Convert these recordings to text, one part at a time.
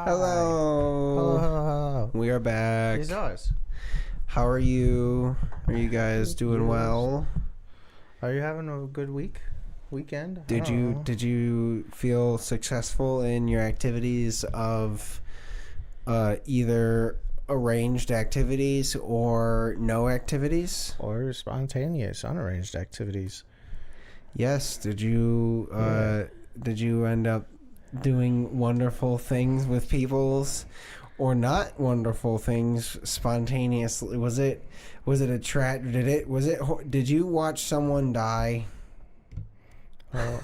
Hello. Hello. We are back. It's us. How are you? Are you guys doing well? Are you having a good weekend? Did you feel successful in your activities of either arranged activities or no activities? Or spontaneous, unarranged activities? Yes. Did you end up doing wonderful things with people's, or not wonderful things spontaneously? Was it a did you watch someone die? Well,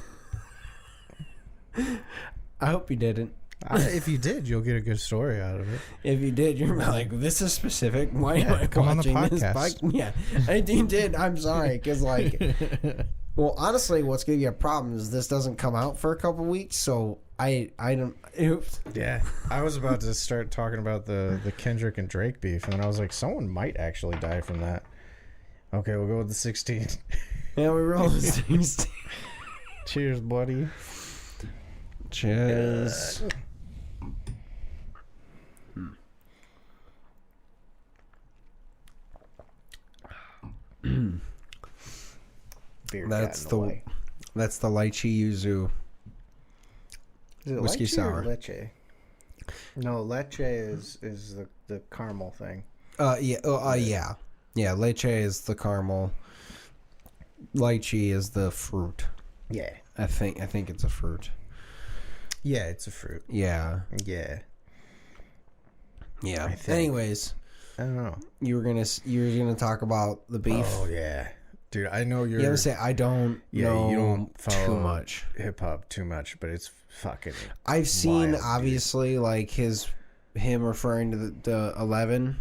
I hope you didn't. if you did, you'll get a good story out of it. If you did, you're like, this is specific. Why am I come on the watching this podcast. Yeah, if you did, I'm sorry, because well, honestly, what's gonna be a problem is this doesn't come out for a couple weeks, so I don't. Oops. Yeah, I was about to start talking about the Kendrick and Drake beef, and I was like, someone might actually die from that. Okay, we'll go with the 16. Yeah, we roll the 16. Cheers, buddy. Cheers. Beer That's cat in the way. that's the lychee yuzu Is it whiskey lychee sour. or leche? No, leche is the caramel thing. Yeah. Leche is the caramel. Lychee is the fruit. Yeah. I think it's a fruit. Yeah, it's a fruit. Yeah. Yeah. Yeah. I think. Anyways, I don't know. you were gonna talk about the beef. Oh yeah, dude. I know you're. You ever say I don't know you don't follow too much hip hop too much, but it's fucking. I've seen wild, obviously like him referring to the 11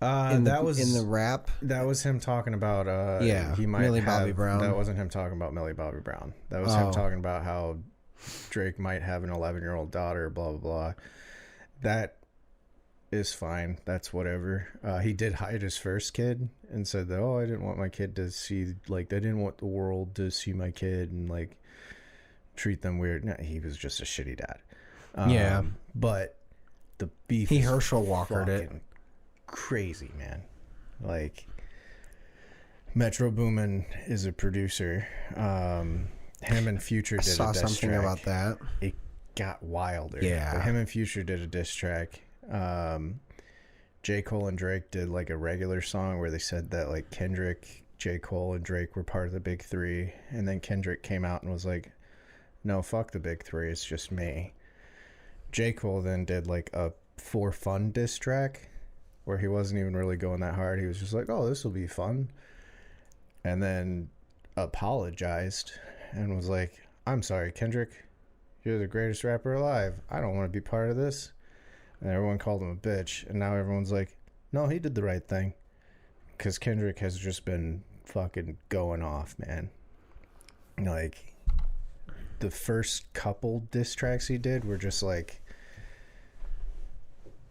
in the rap. That was him talking about he might Millie have, Bobby Brown. That wasn't him talking about Millie Bobby Brown. That was him talking about how Drake might have an 11-year-old daughter, blah blah blah. That is fine. That's whatever. He did hide his first kid and said that, I didn't want my kid to see, like, they didn't want the world to see my kid and like treat them weird. No, he was just a shitty dad. Yeah. But the beef He is Herschel Walkered it. fucking crazy, man. Like, Metro Boomin is a producer. Him and Future did Saw a diss something track. about that. It got wilder. Yeah. But him and Future did a diss track. J. Cole and Drake did like a regular song where they said that like Kendrick, J. Cole, and Drake were part of the big three, and then Kendrick came out and was like, no, fuck the big three, it's just me. J. Cole then did like a for fun diss track where he wasn't even really going that hard. He was just like, this will be fun, and then apologized and was like, I'm sorry, Kendrick, you're the greatest rapper alive, I don't want to be part of this. And everyone called him a bitch, and now everyone's like, no, he did the right thing. Because Kendrick has just been fucking going off, man. Like, the first couple diss tracks he did were just like,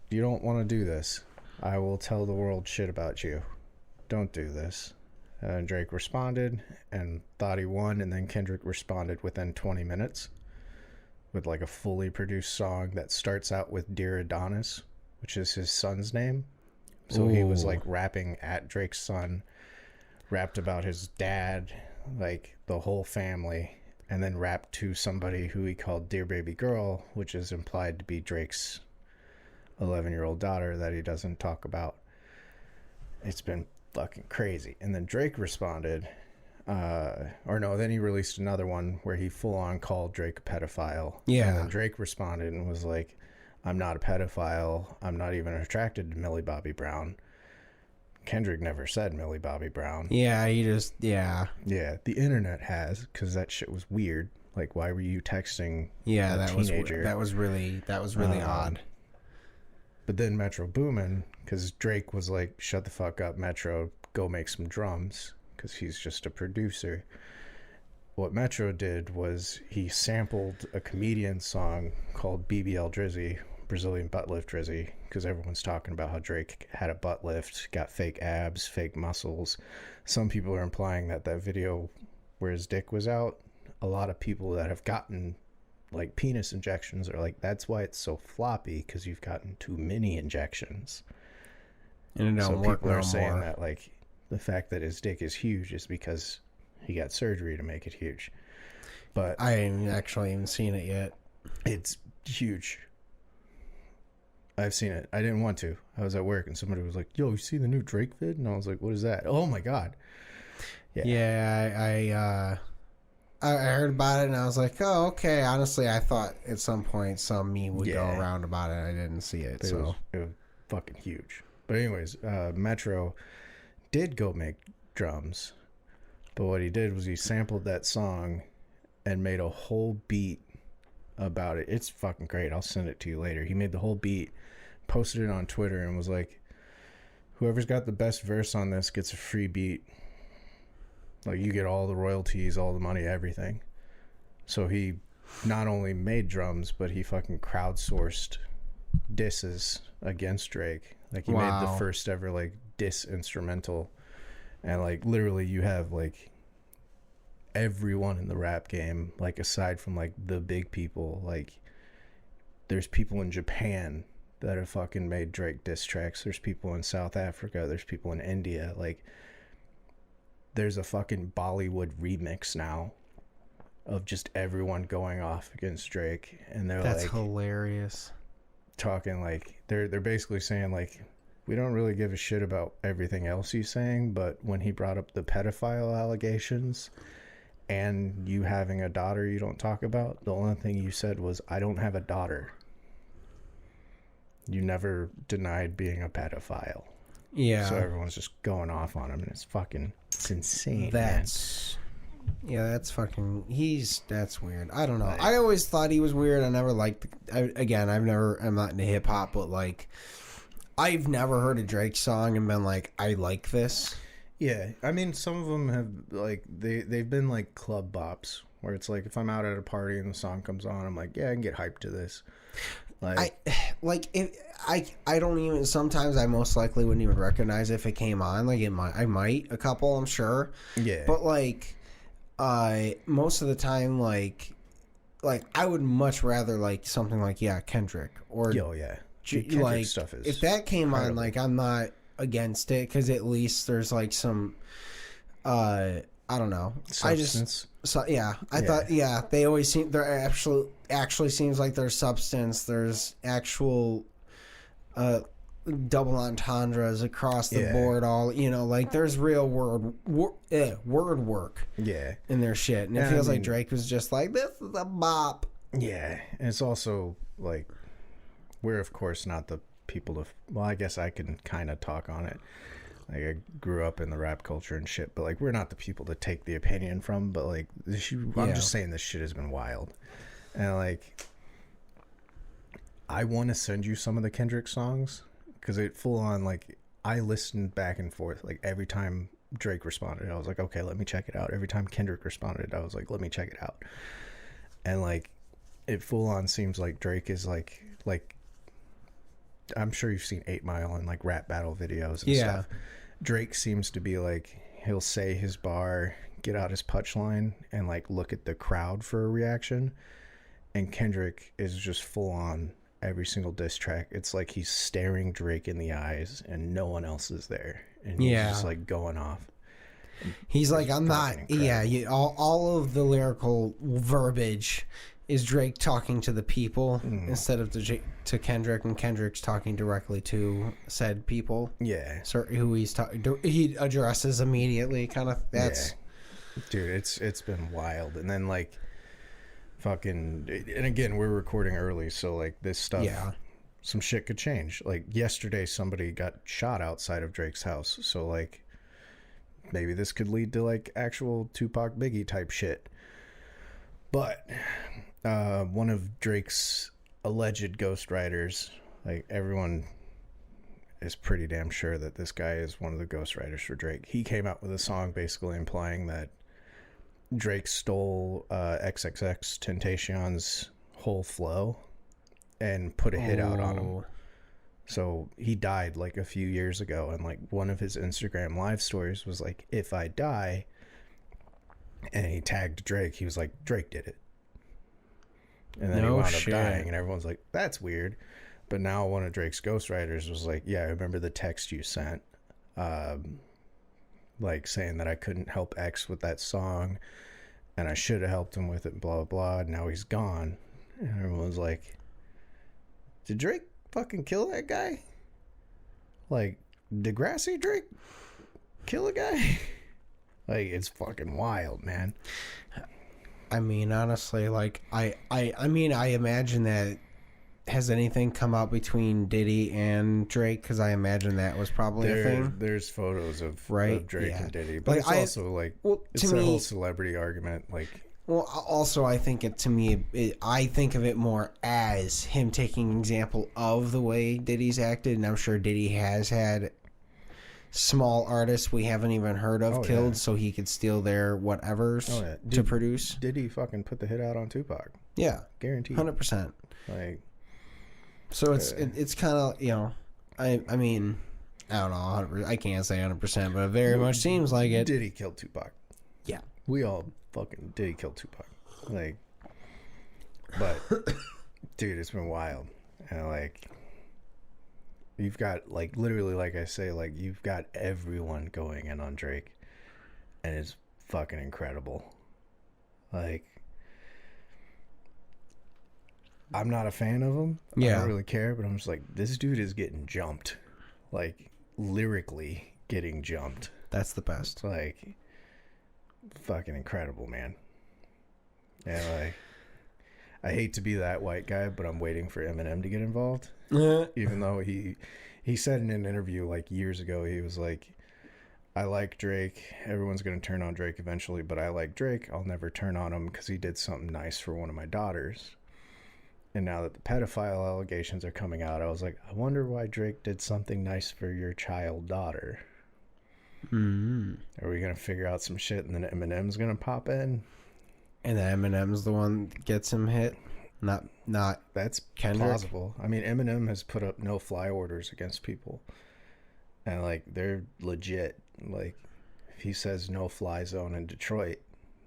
you don't want to do this. I will tell the world shit about you. Don't do this. And Drake responded and thought he won, and then Kendrick responded within 20 minutes. With like a fully produced song that starts out with Dear Adonis, which is his son's name. So he was like rapping at Drake's son, rapped about his dad, like the whole family, and then rapped to somebody who he called Dear Baby Girl, which is implied to be Drake's 11-year-old daughter that he doesn't talk about. It's been fucking crazy. And then Drake responded. Then he released another one where he full on called Drake a pedophile. Yeah. And then Drake responded and was like, I'm not a pedophile. I'm not even attracted to Millie Bobby Brown. Kendrick never said Millie Bobby Brown. Yeah, yeah. Yeah, the internet has, because that shit was weird. Like, why were you texting a teenager? That was really odd. But then Metro Boomin, because Drake was like, shut the fuck up, Metro, go make some drums. Because he's just a producer. What Metro did was he sampled a comedian song called BBL Drizzy, Brazilian butt lift Drizzy, because everyone's talking about how Drake had a butt lift, got fake abs, fake muscles. Some people are implying that video where his dick was out, a lot of people that have gotten like penis injections are like, that's why it's so floppy, because you've gotten too many injections. And it So don't work people are no saying more. that like the fact that his dick is huge is because he got surgery to make it huge. But I ain't actually even seen it yet. it's huge. I've seen it. I didn't want to. I was at work and somebody was like, yo, you see the new Drake vid? And I was like, what is that? Oh my God. Yeah, I heard about it and I was like, oh, okay. Honestly, I thought at some point some meme would go around about it. I didn't see it. It was fucking huge. But anyways, Metro did go make drums. But what he did was he sampled that song and made a whole beat about it. It's fucking great. I'll send it to you later. He made the whole beat, posted it on Twitter, and was like, whoever's got the best verse on this gets a free beat. Like, you get all the royalties, all the money, everything. So he not only made drums, but he fucking crowdsourced disses against Drake. Like, he made the first ever, like, diss instrumental. And, like, literally you have, like, everyone in the rap game, like, aside from, like, the big people. Like, there's people in Japan that have fucking made Drake diss tracks. There's people in South Africa. There's people in India. Like, there's a fucking Bollywood remix now of just everyone going off against Drake. And That's hilarious. Talking like they're basically saying like, we don't really give a shit about everything else he's saying, but when he brought up the pedophile allegations and you having a daughter you don't talk about, the only thing you said was, I don't have a daughter. You never denied being a pedophile. Yeah. So everyone's just going off on him, and it's insane. That's fucking. That's weird. I don't know. I always thought he was weird. I never liked. I'm not into hip hop, but like, I've never heard a Drake song and been like, I like this. Yeah, I mean, some of them have like they've been like club bops where it's like if I'm out at a party and the song comes on, I'm like, yeah, I can get hyped to this. I don't even. Sometimes I most likely wouldn't even recognize if it came on. Like I might a couple, I'm sure. Yeah. But like, most of the time, like I would much rather like something like Kendrick or Kendrick like stuff is if that came incredible. on, like I'm not against it because at least there's like some I don't know. Substance. I thought they always seem there actually seems like there's substance. There's actual double entendres across the board. All like there's real word work. Yeah, in their shit, and it feels like Drake was just like, this is a bop. Yeah, and it's also like we're of course not the people to. Well, I guess I can kind of talk on it. Like I grew up in the rap culture and shit, but like we're not the people to take the opinion from. But like I'm just saying this shit has been wild, and like I want to send you some of the Kendrick songs because it full on like I listened back and forth like every time Drake responded, I was like, okay, let me check it out. Every time Kendrick responded, I was like, let me check it out, and like it full on seems like Drake is like I'm sure you've seen 8 Mile and like rap battle videos and stuff. Drake seems to be like, he'll say his bar, get out his punchline, and like look at the crowd for a reaction. And Kendrick is just full on every single diss track. It's like he's staring Drake in the eyes and no one else is there. And he's just like going off. He's like, I'm not. Incredible. All of the lyrical verbiage is Drake talking to the people instead of to Kendrick, and Kendrick's talking directly to said people. Yeah, so who he's talking, he addresses immediately. Kind of. That's dude. It's been wild, and then like fucking, and again, we're recording early, so like this stuff. Yeah. Some shit could change. Like yesterday, somebody got shot outside of Drake's house, so like maybe this could lead to like actual Tupac Biggie type shit. But one of Drake's alleged ghostwriters, like everyone is pretty damn sure that this guy is one of the ghostwriters for Drake. He came out with a song basically implying that Drake stole XXX Tentacion's whole flow and put a hit out on him. So he died like a few years ago, and like one of his Instagram live stories was like, if I die, and he tagged Drake. He was like, Drake did it. And then he No wound shit. up dying, and everyone's like, that's weird. But now one of Drake's ghostwriters was like, yeah, I remember the text you sent, like saying that I couldn't help X with that song, and I should have helped him with it, blah, blah, blah. And now he's gone. And everyone's like, did Drake fucking kill that guy? Like, Degrassi Drake kill a guy? Like, it's fucking wild, man. I mean, honestly, like, I mean, I imagine that. Has anything come out between Diddy and Drake? Because I imagine that was probably a thing. There's photos of Drake and Diddy, but like, it's also like, it's a whole celebrity argument. Like, well, also I think I think of it more as him taking an example of the way Diddy's acted, and I'm sure Diddy has had small artists we haven't even heard of killed, so he could steal their whatevers to produce. Diddy fucking put the hit out on Tupac. Yeah, guaranteed, 100%. Like. So it's kind of, you know, I mean, I don't know, I can't say 100%, but it very much seems like it. Diddy killed Tupac. Yeah. We all fucking Diddy killed Tupac. Like, but, dude, it's been wild. And, like, you've got, like, literally, like I say, like, you've got everyone going in on Drake. And it's fucking incredible. Like, I'm not a fan of him. Yeah. I don't really care, but I'm just like, this dude is getting jumped. Like, lyrically getting jumped. That's the best. Like, fucking incredible, man. And, like, I hate to be that white guy, but I'm waiting for Eminem to get involved. Even though he said in an interview, like, years ago, he was like, I like Drake. Everyone's going to turn on Drake eventually, but I like Drake. I'll never turn on him because he did something nice for one of my daughters. And now that the pedophile allegations are coming out, I was like, I wonder why Drake did something nice for your child daughter. Mm-hmm. Are we going to figure out some shit and then Eminem's going to pop in? And then Eminem's the one that gets him hit? Not That's Kendrick? plausible. I mean, Eminem has put up no-fly orders against people. And, like, they're legit. Like, if he says no-fly zone in Detroit,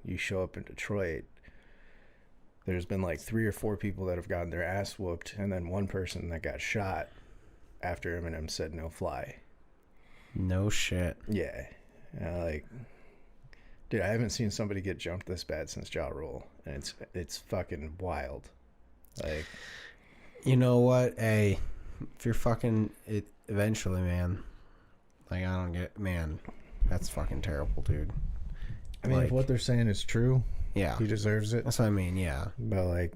you show up in Detroit. There's been like 3 or 4 people that have gotten their ass whooped, and then one person that got shot after Eminem said no fly. No shit. Yeah. Like, dude, I haven't seen somebody get jumped this bad since Ja Rule, and it's fucking wild. Like, you know what? Hey, if you're fucking it eventually, man. Like, I don't get, man, that's fucking terrible, dude. I mean, if what they're saying is true, yeah, he deserves it. That's what I mean, yeah. But, like,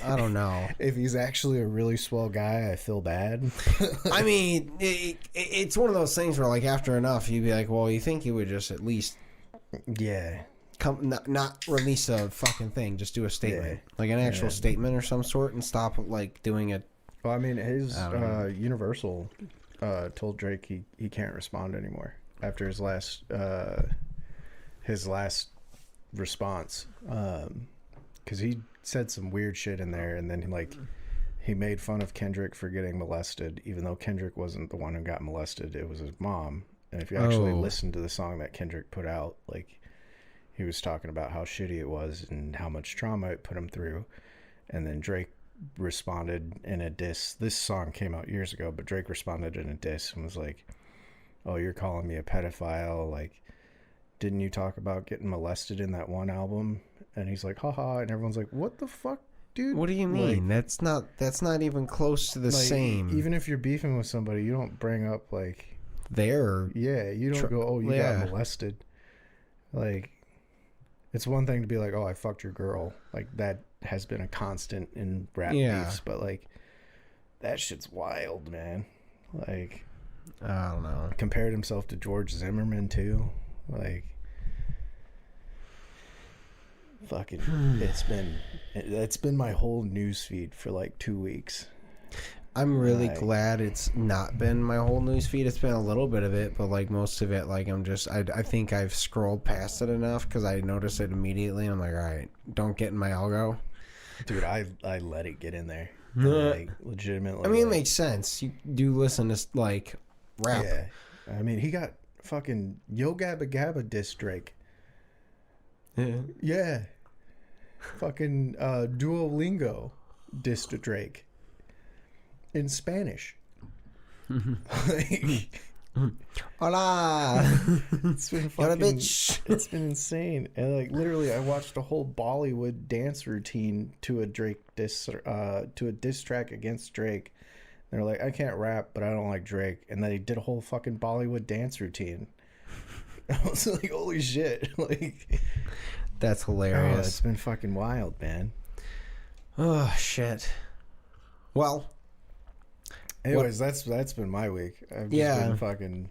I don't know. If he's actually a really swell guy, I feel bad. I mean, it's one of those things where, like, after enough, you'd be like, well, you think he would just at least, not release a fucking thing, just do a statement, like an actual statement or some sort, and stop like doing it. Well, I mean, Universal told Drake he can't respond anymore after his last response, because he said some weird shit in there, and then he made fun of Kendrick for getting molested, even though Kendrick wasn't the one who got molested. It was his mom. And if you actually listen to the song that Kendrick put out, like, he was talking about how shitty it was and how much trauma it put him through. And then Drake responded in a diss. This song came out years ago, but Drake responded in a diss and was like, oh, you're calling me a pedophile, like, didn't you talk about getting molested in that one album? And he's like, haha, and everyone's like, what the fuck, dude? What do you mean? Like, that's not even close to the same. Even if you're beefing with somebody, you don't bring up, like, you don't go, oh, you got molested. Like, it's one thing to be like, oh, I fucked your girl. Like, that has been a constant in rap beefs, but, like, that shit's wild, man. Like, I don't know. Compared himself to George Zimmerman, too. Like, fucking, it's been my whole news feed for like 2 weeks. I'm really glad it's not been my whole news feed. It's been a little bit of it, but like most of it, like I think I've scrolled past it enough because I noticed it immediately. I'm like, all right, don't get in my algo. Dude, I let it get in there. Like, legitimately. I mean, it makes sense. You do listen to like rap. Yeah. I mean, he got fucking Yo Gabba Gabba diss Drake. Yeah. Yeah. Fucking Duolingo dissed Drake in Spanish. Like, Hola. it's been You're a fucking, bitch. it's been insane. And like literally I watched a whole Bollywood dance routine to a diss track against Drake. They're like, I can't rap, but I don't like Drake. And then he did a whole fucking Bollywood dance routine. I was like, holy shit. Like, That's oh, hilarious. it's been fucking wild, man. Oh, shit. Well, Anyways, that's been my week. I've just been fucking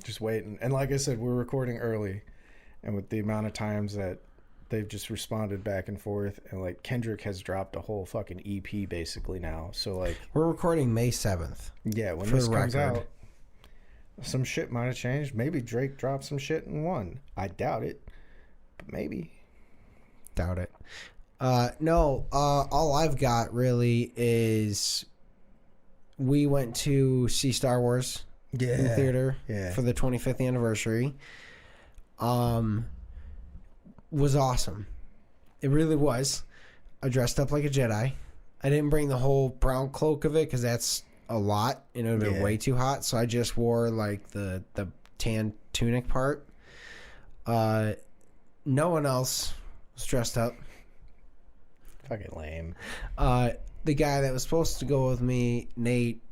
just waiting. And like I said, we're recording early. And with the amount of times that they've just responded back and forth, and like Kendrick has dropped a whole fucking EP basically now. So like, we're recording May 7th. yeah, when this comes out, some shit might have changed. Maybe Drake dropped some shit and won. I doubt it, but maybe. Doubt it. No, all I've got really is we went to see Star Wars in the theater for the 25th anniversary. Was awesome. It really was. I dressed up like a Jedi. I didn't bring the whole brown cloak of it because that's a lot and it would have been way too hot. So I just wore like the tan tunic part. No one else was dressed up. Fucking lame. The guy that was supposed to go with me, Nate,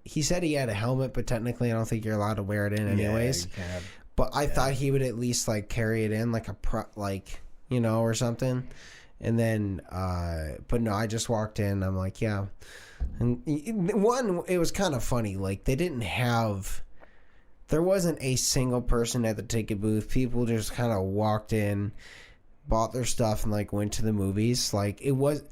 he said he had a helmet, but technically I don't think you're allowed to wear it in anyways. Yeah, you can't. But I thought he would at least like carry it in like or something. And then, but no, I just walked in. I'm like, yeah. And one, it was kind of funny. Like there wasn't a single person at the ticket booth. People just kind of walked in, bought their stuff, and like went to the movies. Like it was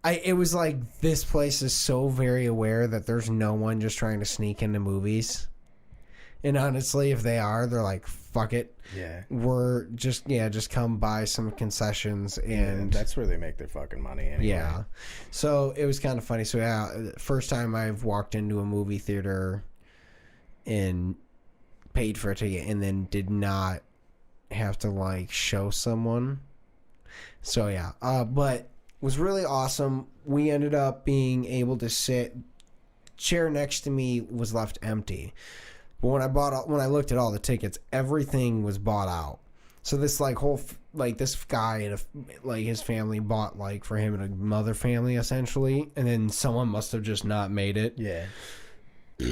like this place is so very aware that there's no one just trying to sneak into movies. And honestly, if they are, they're like, fuck it. Yeah. We're just come buy some concessions. And that's where they make their fucking money anyway. Yeah. So it was kind of funny. So yeah, first time I've walked into a movie theater and paid for a ticket and then did not have to like show someone. So yeah. But was really awesome. We ended up being able to sit. Chair next to me was left empty. But when I looked at all the tickets, everything was bought out. So this like whole this guy and like his family bought like for him and a mother family essentially, and then someone must have just not made it. Yeah.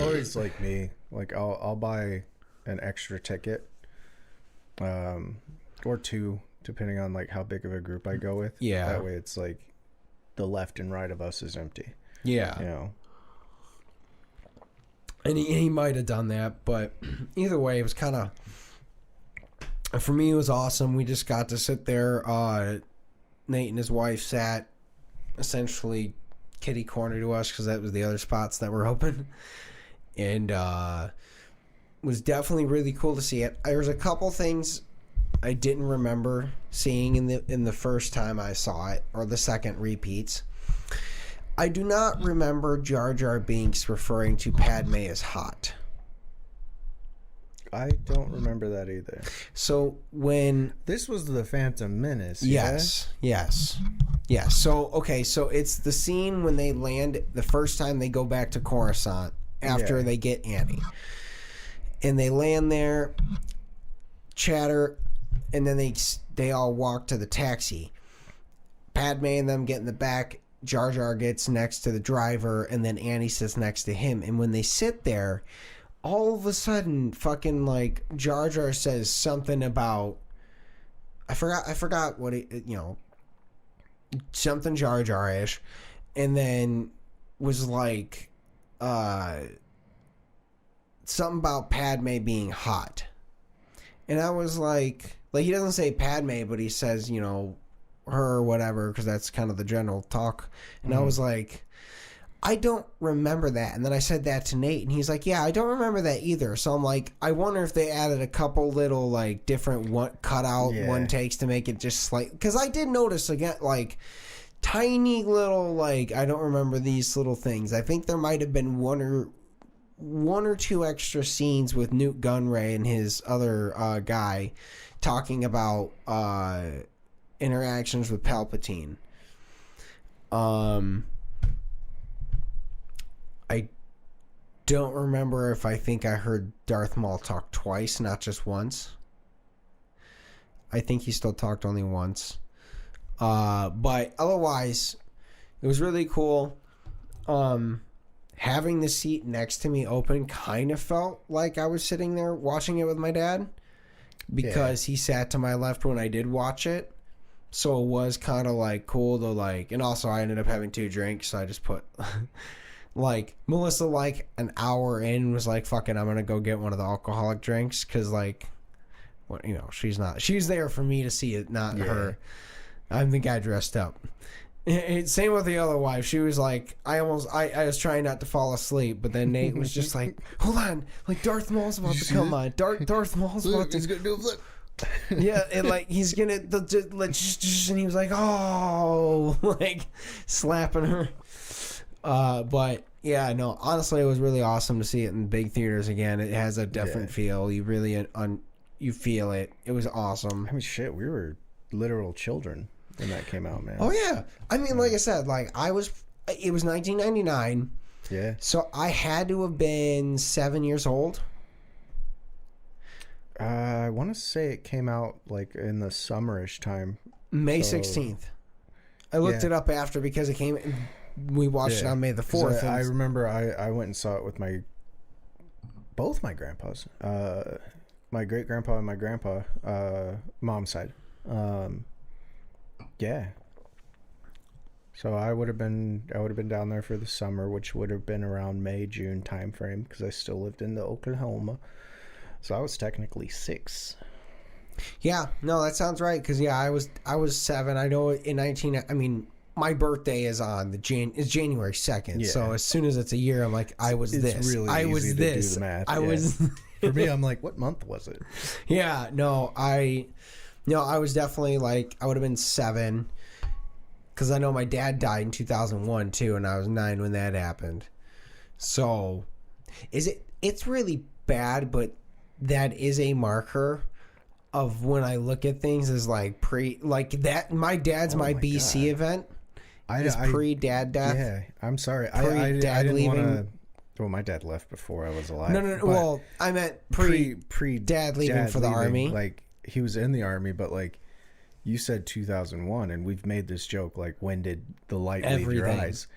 Or it's like me. Like I'll buy an extra ticket, or two, depending on like how big of a group I go with. Yeah. That way it's like the left and right of us is empty. Yeah. You know. And he might have done that, but either way, it was kind of... For me, it was awesome. We just got to sit there. Nate and his wife sat essentially kitty corner to us because that was the other spots that were open. And was definitely really cool to see it. There was a couple things I didn't remember seeing in the first time I saw it, or the second repeats. I do not remember Jar Jar Binks referring to Padme as hot. I don't remember that either. So when... This was the Phantom Menace. Yes. So, okay, so it's the scene when they land, the first time they go back to Coruscant after they get Annie. And they land there, chatter, and then they all walk to the taxi. Padme and them get in the back. Jar Jar gets next to the driver, and then Annie sits next to him. And when they sit there, all of a sudden, fucking like Jar Jar says something about I forgot what it, something Jar Jar-ish, and then was like something about Padme being hot, and I was like he doesn't say Padme, but he says her or whatever, because that's kind of the general talk. And I was like, I don't remember that. And then I said that to Nate, and he's like, yeah, I don't remember that either. So I'm like, I wonder if they added a couple little like different one takes to make it just slight, because I did notice again like tiny little like, I don't remember these little things. I think there might have been one or two extra scenes with Newt Gunray and his other guy talking about interactions with Palpatine. I don't remember if I think I heard Darth Maul talk twice, not just once. I think he still talked only once. But otherwise, it was really cool. Having the seat next to me open kind of felt like I was sitting there watching it with my dad, because he sat to my left when I did watch it. So it was kind of like cool to like, and also I ended up having 2 drinks, so I just put like Melissa, like an hour in, was like, fuck it, I'm gonna go get one of the alcoholic drinks, because like, well, you know, she's there for me to see it, not her. I'm the guy dressed up. Same with the other wife. She was like, I was trying not to fall asleep, but then Nate was just like, hold on, like Darth Maul's about to come on. Darth Maul's about to. He's gonna do a flip. Yeah, and like he's gonna, and he was like, oh, like slapping her. But yeah, no, honestly, it was really awesome to see it in big theaters again. It has a different feel. You really you feel it. It was awesome. I mean, shit, we were literal children when that came out, man. Oh yeah, I mean, like I said, like it was 1999. Yeah. So I had to have been 7 years old. I want to say it came out like in the summerish time. May 16th. I looked it up after because it came. We watched it on May the 4th. I remember I went and saw it with both my grandpas, my great grandpa and my grandpa, mom's side. Yeah. So I would have been down there for the summer, which would have been around May, June time frame, because I still lived in the Oklahoma. So I was technically 6. Yeah, no, that sounds right. Because I was 7. I know in 19. I mean, my birthday is on is January 2nd. Yeah. So as soon as it's a year, I'm like, it's this. Really I was this. Do the math. I was. For me, I'm like, what month was it? Yeah, no, I was definitely like, I would have been 7. Because I know my dad died in 2001 too, and I was 9 when that happened. So, it's really bad, but that is a marker of when I look at things as like that. My dad's my BC event is pre-dad death. Yeah, I'm sorry. I didn't want to. Well, my dad left before I was alive. No. Well, I meant pre-dad leaving for the army. Like, he was in the army, but like, you said 2001, and we've made this joke, like, when did the light leave your eyes?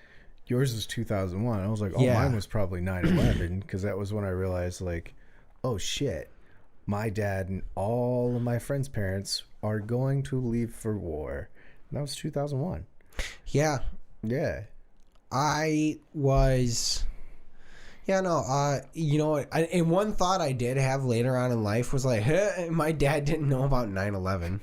Yours was 2001. I was like, mine was probably 9/11, because that was when I realized, like, oh shit, my dad and all of my friends' parents are going to leave for war. And that was 2001. Yeah. Yeah. I was... Yeah, no, you know what? And one thought I did have later on in life was like, my dad didn't know about 9/11.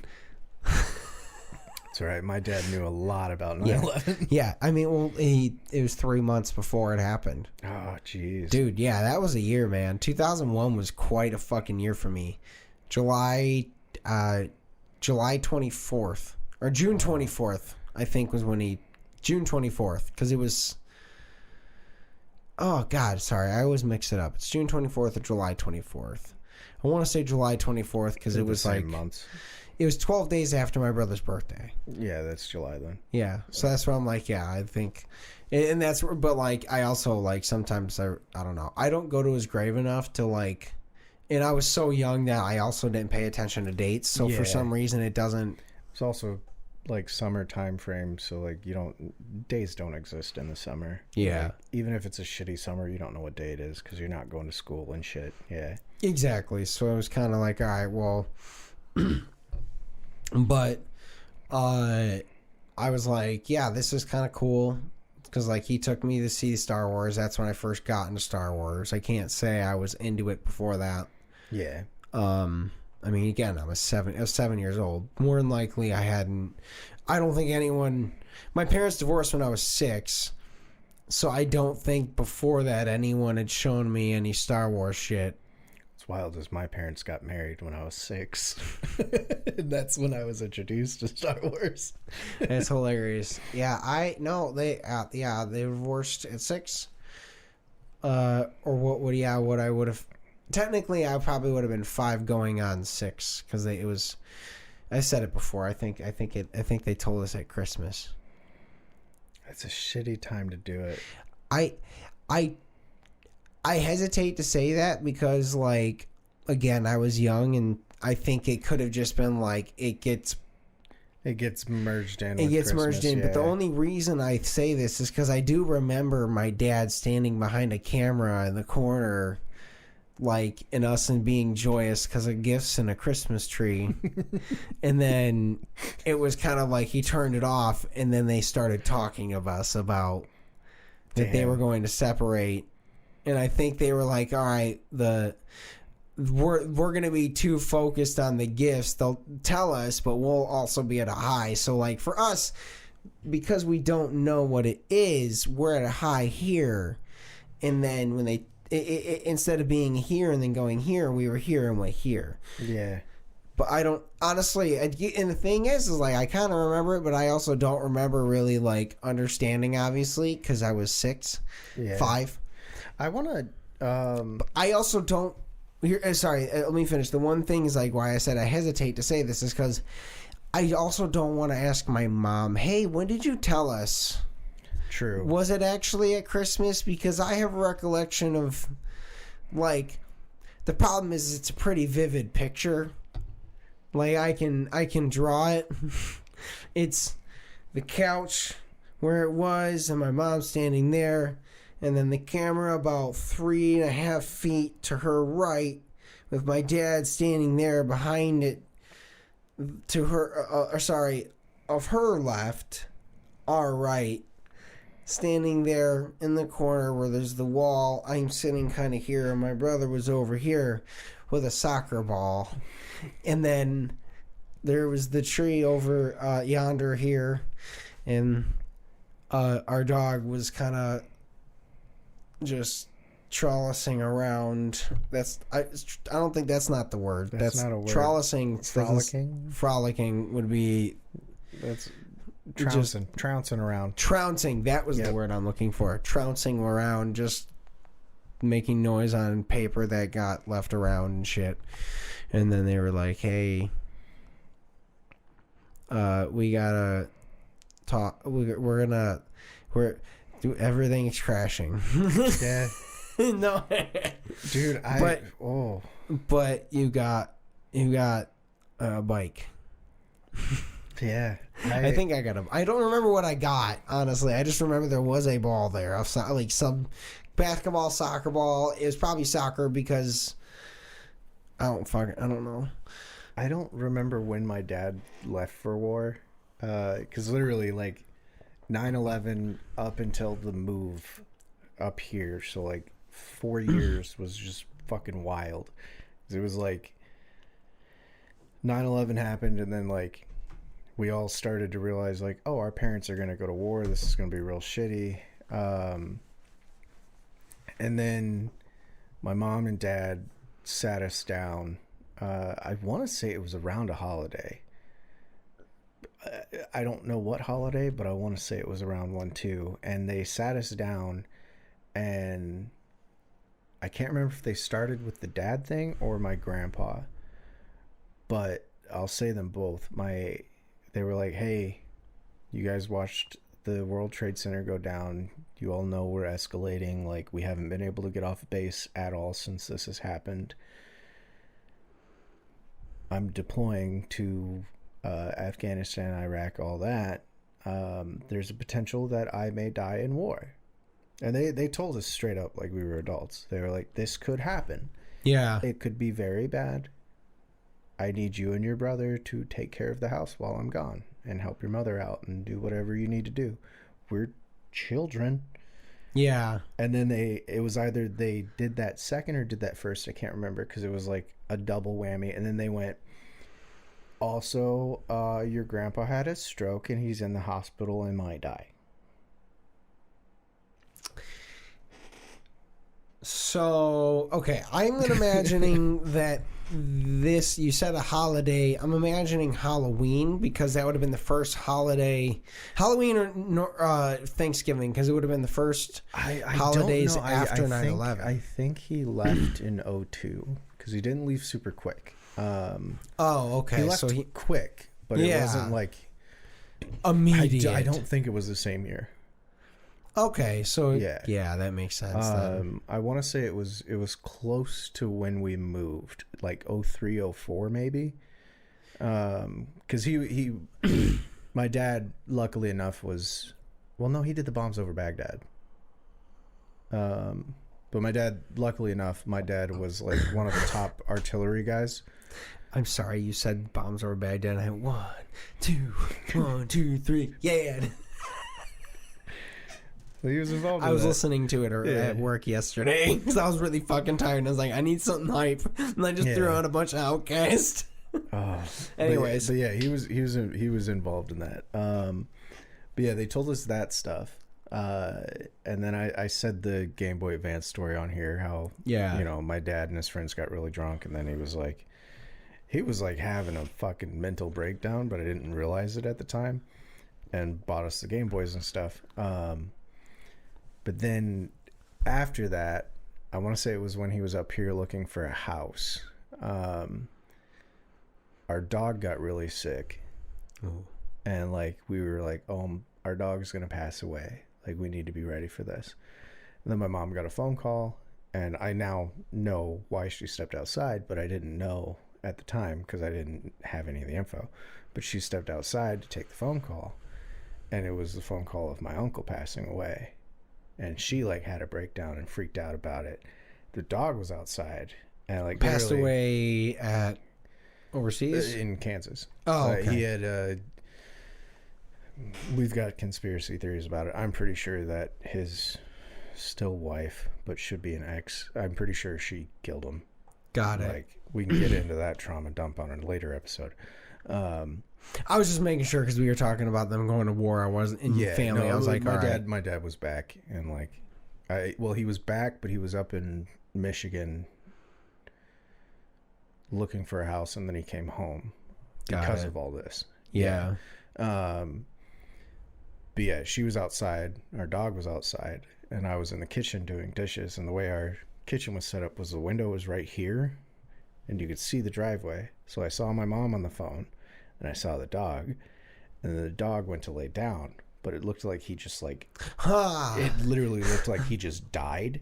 That's right. My dad knew a lot about 9/11. Yeah, I mean, well, it was 3 months before it happened. Oh, jeez. Dude, yeah, that was a year, man. 2001 was quite a fucking year for me. July 24th, or June 24th, I think was when June 24th, because it was... Oh, God, sorry. I always mix it up. It's June 24th or July 24th. I want to say July 24th because it was like... months. It was 12 days after my brother's birthday. Yeah, that's July then. Yeah, so that's why I'm like, yeah, I think... And that's... But, like, I also, like, sometimes, I don't know. I don't go to his grave enough to, like... And I was so young that I also didn't pay attention to dates, so for some reason it doesn't... It's also... like summer time frame, so like days don't exist in the summer. Yeah. Like, even if it's a shitty summer, you don't know what day it is because you're not going to school and shit. Yeah. Exactly. So it was kind of like, all right, well, but I was like, yeah, this is kind of cool because like he took me to see Star Wars. That's when I first got into Star Wars. I can't say I was into it before that. Yeah. I mean, again, I was 7 years old. More than likely, I don't think anyone... My parents divorced when I was 6, so I don't think before that anyone had shown me any Star Wars shit. It's wild as my parents got married when I was 6. And that's when I was introduced to Star Wars. That's hilarious. Yeah, they divorced at 6. Or what I would have... Technically, I probably would have been 5 going on 6 because it was I said it before. I think they told us at Christmas. That's a shitty time to do it. I hesitate to say that because, like, again, I was young, and I think it could have just been like it gets merged in. It gets merged in. Yeah. But the only reason I say this is because I do remember my dad standing behind a camera in the corner, like, and us and being joyous because of gifts and a Christmas tree. And then it was kind of like he turned it off, and then they started talking of us about that they were going to separate. And I think they were like, all right, we're going to be too focused on the gifts. They'll tell us, but we'll also be at a high. So, like, for us, because we don't know what it is, we're at a high here. And then when they, instead of being here and then going here, we were here and went here. Yeah. But I don't, honestly, and the thing is like, I kind of remember it, but I also don't remember really, like, understanding, obviously, because I was 5. I want to, I also don't, sorry, let me finish. The one thing is, like, why I said I hesitate to say this is because I also don't want to ask my mom, hey, when did you tell us? True. Was it actually at Christmas? Because I have a recollection of, like, the problem is it's a pretty vivid picture. Like, I can draw it. It's the couch where it was, and my mom standing there, and then the camera about 3.5 feet to her right, with my dad standing there behind it, to her, of her left, our right, standing there in the corner where there's the wall. I'm sitting kind of here, and my brother was over here with a soccer ball. And then there was the tree over yonder here, and our dog was kind of just trollicing around. I don't think that's not the word. That's not a word. Trollicing. Frolicking would be. That's trouncing around. Trouncing. That was the word I'm looking for. Trouncing around, just making noise on paper that got left around and shit. And then they were like, hey, we gotta talk. Everything's crashing. Yeah. No. Dude, But you got a bike. Yeah. I think I got I don't remember what I got, honestly. I just remember there was a ball there. Like some basketball, soccer ball. It was probably soccer because I don't know. I don't remember when my dad left for war. Because literally, like, 9/11 up until the move up here, so, like, 4 years was just fucking wild. It was like 9/11 happened, and then, like, we all started to realize, like, oh, our parents are going to go to war. This is going to be real shitty. And then my mom and dad sat us down. I want to say it was around a holiday. I don't know what holiday, but I want to say it was around one too. And they sat us down, and I can't remember if they started with the dad thing or my grandpa, but I'll say them both. They were like, hey, you guys watched the World Trade Center go down. You all know we're escalating. Like, we haven't been able to get off base at all since this has happened. I'm deploying to Afghanistan, Iraq, all that. There's a potential that I may die in war. And they told us straight up, like we were adults. They were like, this could happen. Yeah. It could be very bad. I need you and your brother to take care of the house while I'm gone and help your mother out and do whatever you need to do. We're children. Yeah. And then it was either they did that second or did that first. I can't remember because it was like a double whammy. And then they went, also, your grandpa had a stroke and he's in the hospital and might die. So, okay, I'm imagining that you said a holiday. I'm imagining Halloween because that would have been the first holiday. Halloween or Thanksgiving because it would have been the first holidays after 9/11. I think he left in 2002 because he didn't leave super quick. Okay. He left So he quick, but it wasn't like immediate. I don't think it was the same year. Okay, so yeah, that makes sense. Then. I want to say it was close to when we moved, like 03, 04 maybe. Because he my dad, luckily enough, was he did the bombs over Baghdad. But my dad, luckily enough, was like one of the top artillery guys. I'm sorry, you said bombs over Baghdad. And I went 1, 2, 3, yeah. Well, he was involved. I was listening to it at work yesterday because I was really fucking tired. And I was like, I need something hype, and I just threw on a bunch of Outcast. Anyways, but yeah, he was involved in that. But yeah, they told us that stuff. And then I said the Game Boy Advance story on here, how, my dad and his friends got really drunk, and then he was like having a fucking mental breakdown, but I didn't realize it at the time, and bought us the Game Boys and stuff. But then after that, I want to say it was when he was up here looking for a house. Our dog got really sick. Ooh. And like, we were like, oh, our dog's going to pass away. Like, we need to be ready for this. And then my mom got a phone call, and I now know why she stepped outside, but I didn't know at the time because I didn't have any of the info. But she stepped outside to take the phone call, and it was the phone call of my uncle passing away. And she like had a breakdown and freaked out about it. The dog was outside and like passed away at overseas in Kansas. Oh, okay. He had we've got conspiracy theories about it. I'm pretty sure that his still wife, but should be an ex, I'm pretty sure she killed him. Got it. Like, we can get into that trauma dump on a later episode. I was just making sure because we were talking about them going to war. I wasn't in family. No, I was like, my dad was back, and like, he was back, but he was up in Michigan looking for a house, and then he came home because of all this. Yeah. But yeah, she was outside. Our dog was outside, and I was in the kitchen doing dishes. And the way our kitchen was set up was the window was right here, and you could see the driveway. So I saw my mom on the phone, and I saw the dog, and the dog went to lay down, but it looked like he just like, it literally looked like he just died.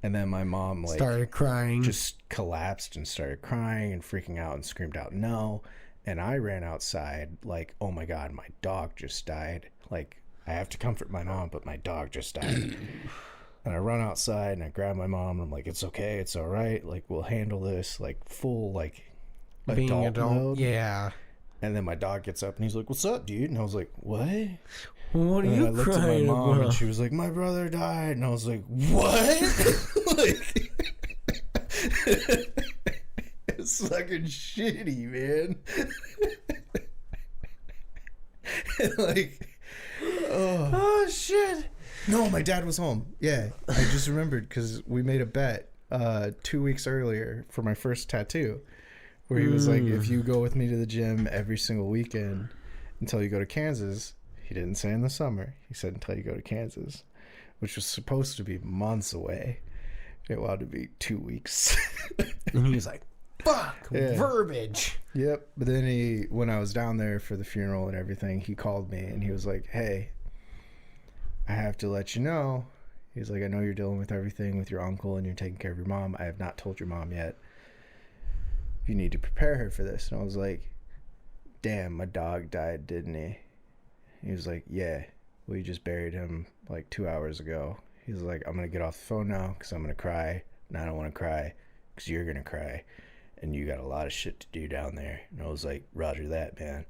And then my mom like started crying, just collapsed and started crying and freaking out and screamed out no. And I ran outside like, oh my God, my dog just died. Like, I have to comfort my mom, but my dog just died. And I run outside and I grab my mom and I'm like, it's okay, it's all right. Like, we'll handle this. Like, full like being adult mode. Yeah. And then my dog gets up and he's like, what's up, dude? And I was like, what? What are you crying about? I looked at my mom and she was like, my brother died. And I was like, what? Like, it's fucking shitty, man. Like, oh shit. No, my dad was home. Yeah, I just remembered because we made a bet 2 weeks earlier for my first tattoo, where he was like, if you go with me to the gym every single weekend until you go to Kansas. He didn't say in the summer. He said until you go to Kansas, which was supposed to be months away. It wound to be 2 weeks. And he was like, fuck, verbiage. Yep. But then when I was down there for the funeral and everything, he called me and he was like, hey, I have to let you know. He's like, I know you're dealing with everything with your uncle and you're taking care of your mom. I have not told your mom yet. You need to prepare her for this. And I was like, damn, my dog died, didn't he? He was like, yeah, we just buried him like 2 hours ago. He's like, I'm going to get off the phone now because I'm going to cry. And I don't want to cry because you're going to cry. And you got a lot of shit to do down there. And I was like, roger that, man.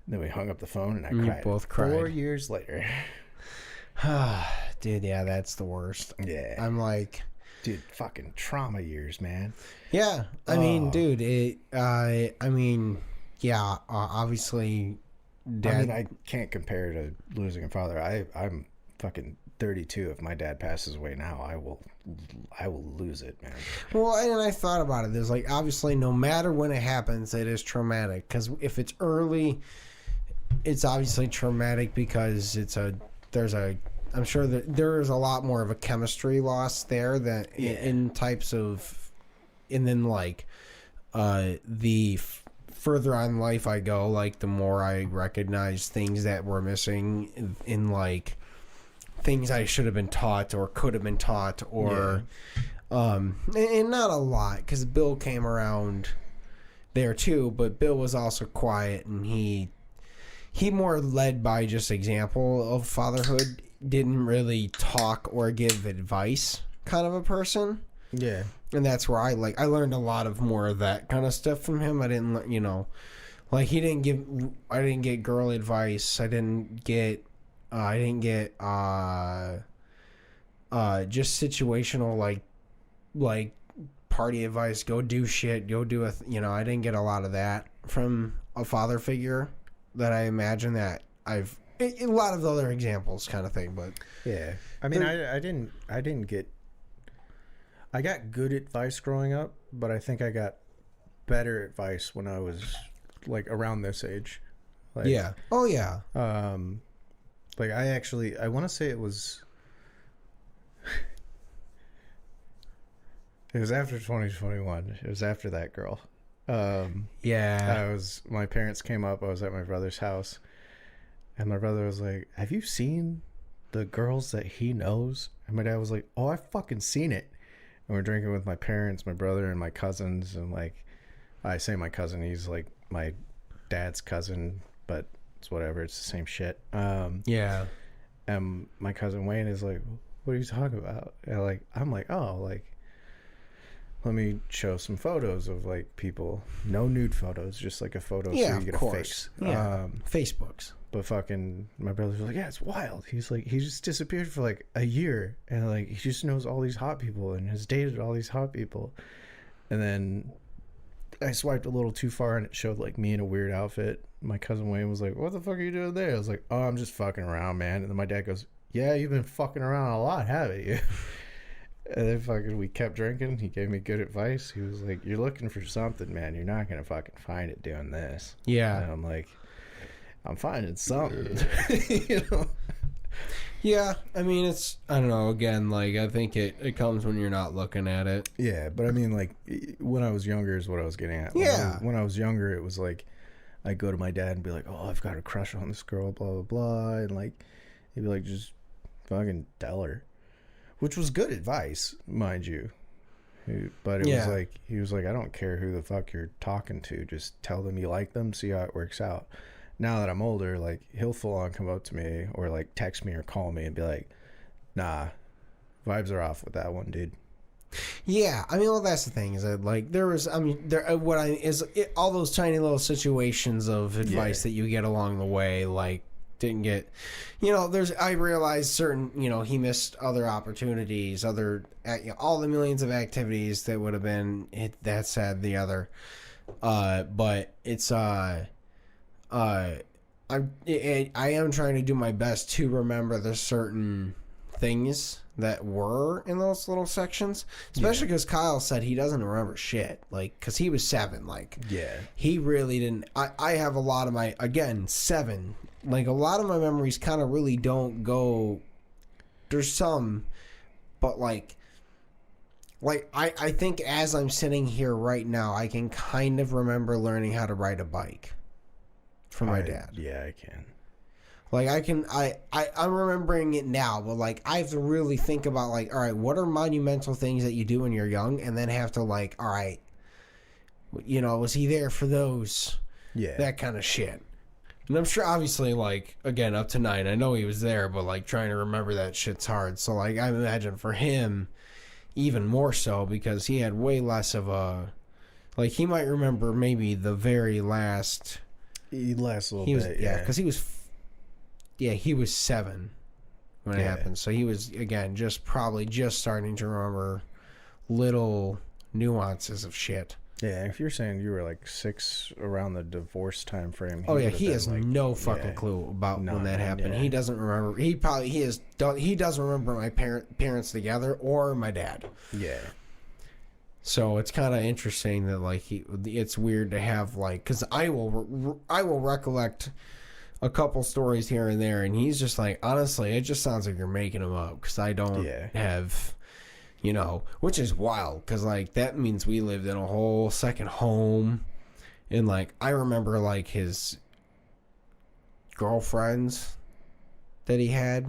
And then we hung up the phone and I cried. Both cried. 4 years later. Dude, yeah, that's the worst. Yeah. I'm like... Dude, fucking trauma years, man. Yeah. I mean, dude, obviously... Dad, I mean, I can't compare to losing a father. I'm fucking 32. If my dad passes away now, I will lose it, man. Well, and I thought about it. There's like, obviously, no matter when it happens, it is traumatic. Because if it's early, it's obviously traumatic because I'm sure that there is a lot more of a chemistry loss there in types of, and then like, the further on in life I go, like the more I recognize things that were missing in like things I should have been taught or could have been taught, or and not a lot, because Bill came around there too, but Bill was also quiet, and he more led by just example of fatherhood, didn't really talk or give advice kind of a person. Yeah. And that's where I learned a lot of more of that kind of stuff from him. I didn't, like I didn't get girl advice. I didn't get just situational, like party advice, go do shit, go do I didn't get a lot of that from a father figure that I imagine that a lot of the other examples kind of thing. But yeah, I mean, I got good advice growing up, but I think I got better advice when I was like around this age. Like, yeah. Oh yeah. Like I want to say it was after 2021. It was after that girl. Yeah. My parents came up. I was at my brother's house, and my brother was like, "Have you seen the girls that he knows?" And my dad was like, "Oh, I've fucking seen it." And we're drinking with my parents, my brother, and my cousins. And like, I say my cousin, he's like my dad's cousin, but it's whatever. It's the same shit. Yeah. And my cousin Wayne is like, "What are you talking about?" And I'm like, "Oh, like, let me show some photos of like people. No nude photos, just like a photo so you get a face." Yeah. Facebooks. But fucking my brother's like, "Yeah, it's wild." He's like, he just disappeared for like a year, and like he just knows all these hot people and has dated all these hot people. And then I swiped a little too far, and it showed like me in a weird outfit. My cousin Wayne was like, "What the fuck are you doing there?" I was like, "Oh, I'm just fucking around, man." And then my dad goes, "Yeah, you've been fucking around a lot, haven't you?" And then we kept drinking. He gave me good advice. He was like, "You're looking for something, man. You're not gonna fucking find it doing this." Yeah. And I'm like, I'm finding something. Yeah, I mean, I don't know, again, like, I think it comes when you're not looking at it. Yeah, but I mean, like, when I was younger is what I was getting at. Yeah. When I was younger, it was like, I'd go to my dad and be like, "Oh, I've got a crush on this girl, blah, blah, blah." And like, he'd be like, "Just fucking tell her." Which was good advice, mind you. But it was like, he was like, "I don't care who the fuck you're talking to. Just tell them you like them, see how it works out." Now that I'm older, like, he'll full on come up to me or like text me or call me and be like, "Nah, vibes are off with that one, dude." Yeah, I mean, well, that's the thing, is that like all those tiny little situations of advice that you get along the way, like, didn't get, I realized certain, he missed other opportunities, all the millions of activities that would have been that said the other, but it's I am trying to do my best to remember the certain things that were in those little sections, especially because Kyle said he doesn't remember shit, like, because he was 7, like, he really didn't. I have a lot of my, again, 7, like, a lot of my memories kind of really don't go, there's some, but like I think as I'm sitting here right now, I can kind of remember learning how to ride a bike from my dad. Yeah, I can. Like, I'm remembering it now, but like, I have to really think about, like, all right, what are monumental things that you do when you're young, and then have to, like, all right, was he there for those? Yeah. That kind of shit. And I'm sure, obviously, like, again, up to 9, I know he was there, but like, trying to remember that shit's hard. So like, I imagine for him, even more so, because he had way less of a, like, he might remember maybe the very last. Last little bit, yeah, because he was 7 when it happened. So he was, again, probably just starting to remember little nuances of shit. Yeah, if you're saying you were like 6 around the divorce time frame. Oh yeah, he has no fucking clue about when that happened. Yeah. He doesn't remember. He doesn't remember my parents together or my dad. Yeah. So it's kind of interesting that like it's weird to have like, because I will recollect a couple stories here and there, and he's just like, honestly, it just sounds like you're making them up, because I don't have, you know, which is wild because, like, that means we lived in a whole second home. And, like, I remember, like, his girlfriends that he had.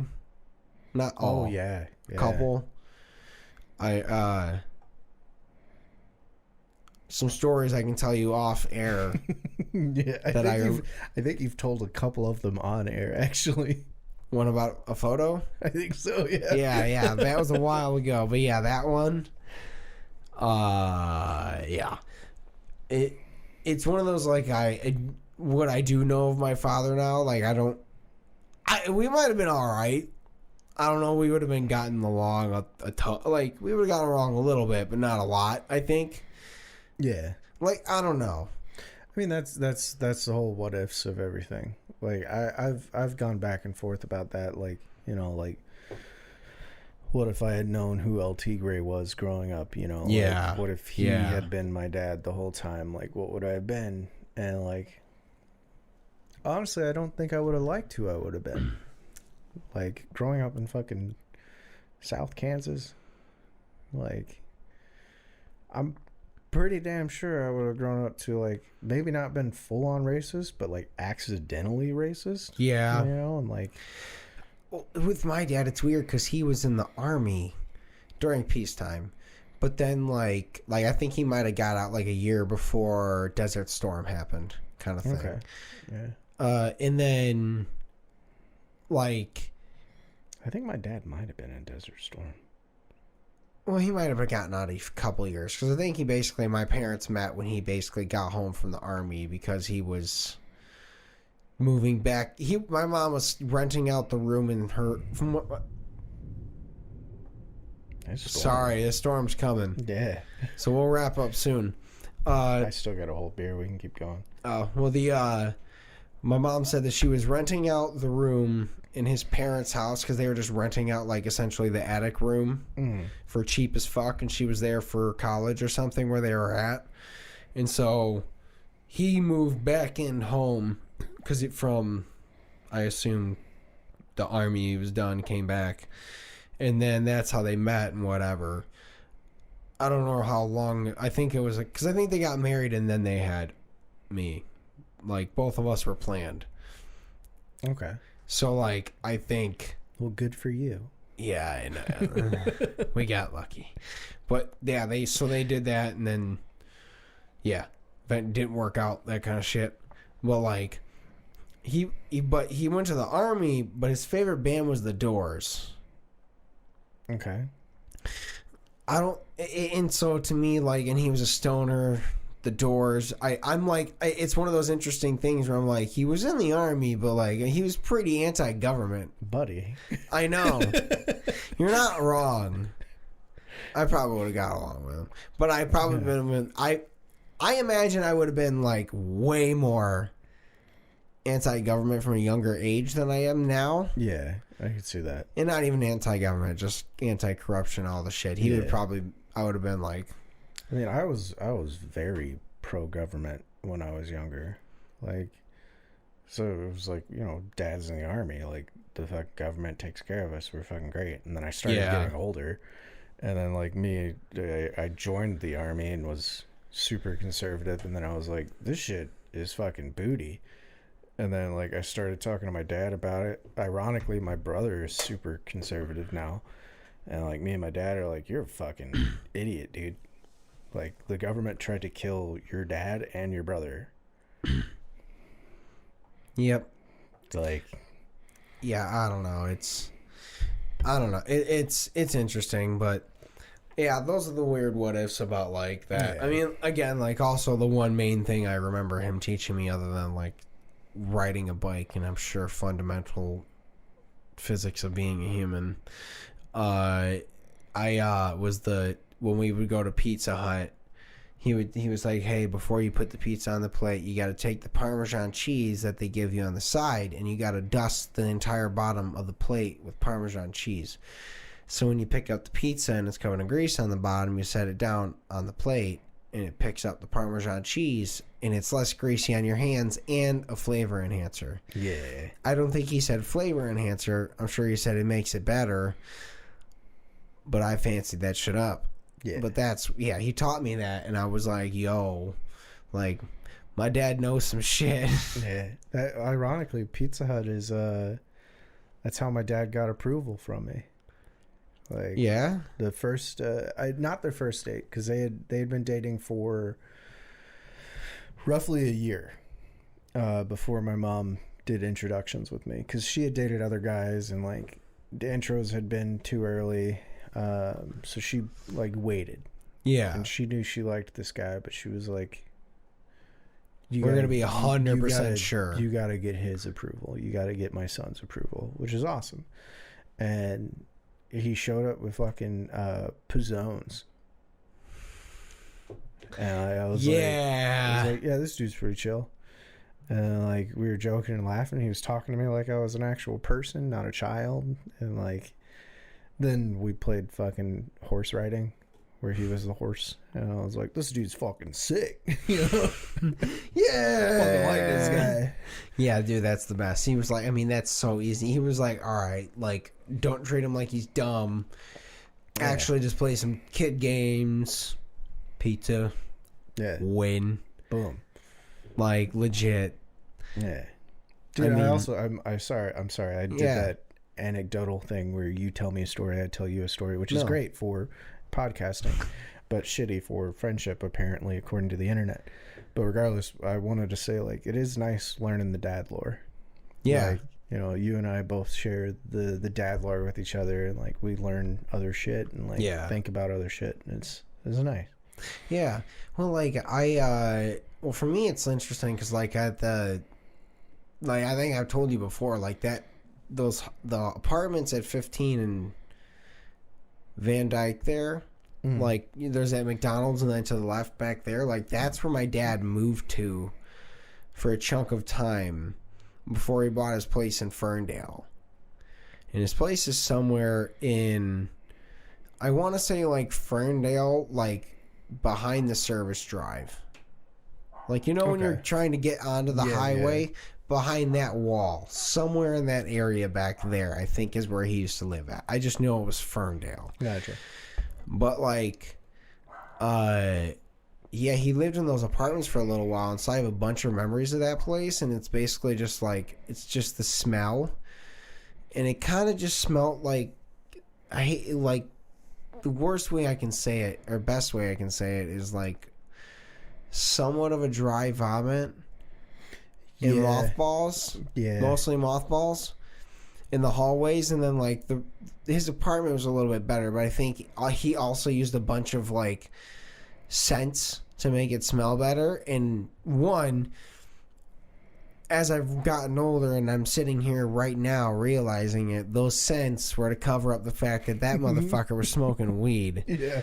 Not all. Oh, yeah. Couple. Some stories I can tell you off air. Yeah, I think you've told a couple of them on air, actually. One about a photo? I think so, yeah. Yeah. That was a while ago. But yeah, that one. Yeah. It's one of those, like, what I do know of my father now, like, we might have been all right. I don't know. We would have been gotten along like, we would have gotten along a little bit, but not a lot, I think. Yeah. Like, I don't know. I mean, that's the whole what ifs of everything. Like, I've gone back and forth about that. Like, you know, like, what if I had known who LT Gray was growing up? You know, yeah. Like, what if he had been my dad the whole time? Like, what would I have been? And, like, honestly, I don't think I would have liked who I would have been. Like, growing up in fucking South Kansas, like, I'm pretty damn sure I would have grown up to, like, maybe not been full on racist, but, like, accidentally racist. Yeah. You know, and, like, with my dad, it's weird because he was in the Army during peacetime. But then, like I think he might have got out, like, a year before Desert Storm happened, kind of thing. Okay. Yeah. And then, like, I think my dad might have been in Desert Storm. well, he might have gotten out a couple of years because I think my parents met when he basically got home from the Army because he was moving back. My mom was renting out the room in her. Sorry, the storm's coming. Yeah. So we'll wrap up soon. I still got a whole beer. We can keep going. Oh, well, my mom said that she was renting out the room in his parents' house because they were just renting out, like, essentially the attic room for cheap as fuck, and she was there for college or something where they were at. And so he moved back in home because I assume the Army was done, came back. And then that's how they met and whatever. I don't know how long. I think it was because I think they got married and then they had me. Like, both of us were planned. Okay. So, like, I think. Well, good for you. Yeah, I know. We got lucky. But yeah, they did that and then, yeah, that didn't work out. That kind of shit. Well, like, he went to the Army, but his favorite band was the Doors. Okay. And so to me, like, and he was a stoner, the Doors, I'm like, it's one of those interesting things where I'm like, he was in the Army, but, like, he was pretty anti-government. Buddy. I know. You're not wrong. I probably would have got along with him. But I probably been, I imagine I would have been, like, way more anti-government from a younger age than I am now. Yeah, I could see that. And not even anti-government, just anti-corruption, all the shit. I would have been like... I mean, I was very pro-government when I was younger. Like, so it was like, you know, dad's in the Army. Like, the fucking government takes care of us. We're fucking great. And then I started getting older. And then, like, I joined the Army and was super conservative. And then I was like, this shit is fucking booty. And then, like, I started talking to my dad about it. Ironically, my brother is super conservative now. And, like, me and my dad are like, you're a fucking idiot, dude. Like, the government tried to kill your dad and your brother. Yep. Like... Yeah, I don't know. I don't know. It's interesting, but... Yeah, those are the weird what-ifs about, like, that. Yeah. I mean, again, like, also the one main thing I remember him teaching me other than, like, riding a bike, and I'm sure fundamental physics of being a human. When we would go to Pizza Hut, he was like, hey, before you put the pizza on the plate, you got to take the Parmesan cheese that they give you on the side, and you got to dust the entire bottom of the plate with Parmesan cheese. So when you pick up the pizza and it's covered in grease on the bottom, you set it down on the plate, and it picks up the Parmesan cheese, and it's less greasy on your hands and a flavor enhancer. Yeah. I don't think he said flavor enhancer. I'm sure he said it makes it better. but I fancied that shit up. Yeah. But he taught me that, and I was like, yo, like, my dad knows some shit. Yeah. That, ironically, Pizza Hut is, that's how my dad got approval from me. Like, Yeah? the first, not their first date, because they had been dating for roughly a year before my mom did introductions with me, because she had dated other guys, and like the intros had been too early, so she like waited. Yeah. And she knew she liked this guy, but she was like, we're gonna be 100% sure. You gotta get his approval. You gotta get my son's approval, which is awesome. And he showed up with fucking pizzones. And I was like, yeah, this dude's pretty chill. And like, we were joking and laughing. He was talking to me like I was an actual person, not a child. And like, then we played fucking horse riding, where he was the horse. And I was like, this dude's fucking sick. You know? Yeah. Fucking like this guy. Yeah, dude, that's the best. He was like, I mean, that's so easy. He was like, all right, like, don't treat him like he's dumb. Yeah. Actually, just play some kid games. Pizza. Yeah. Win. Boom. Like, legit. Yeah. Dude, I mean, I'm sorry. I did that anecdotal thing where you tell me a story, I tell you a story, which is great for podcasting, but shitty for friendship, apparently, according to the internet. But regardless, I wanted to say, like, it is nice learning the dad lore. Yeah. Like, you know, you and I both share the dad lore with each other, and like, we learn other shit and like think about other shit. And it's nice. Yeah. Well, like, well, for me, it's interesting because, like, I think I've told you before, like, the apartments at 15 and Van Dyke there, like, there's that McDonald's, and then to the left back there, like, that's where my dad moved to for a chunk of time before he bought his place in Ferndale. And his place is somewhere in, I want to say, like, Ferndale, like, behind the service drive. Like, you know, when you're trying to get onto the highway, behind that wall, somewhere in that area back there, I think is where he used to live at. I just know it was Ferndale. Gotcha. But, like, he lived in those apartments for a little while, and so I have a bunch of memories of that place, and it's basically just, like, it's just the smell. And it kind of just smelled like, I hate, like, the worst way I can say it, or best way I can say it, is, like, somewhat of a dry vomit in mothballs. Yeah. Mostly mothballs in the hallways. And then, like, his apartment was a little bit better, but I think he also used a bunch of, like, scents to make it smell better. And one, as I've gotten older and I'm sitting here right now realizing it, those scents were to cover up the fact that motherfucker was smoking weed. Yeah.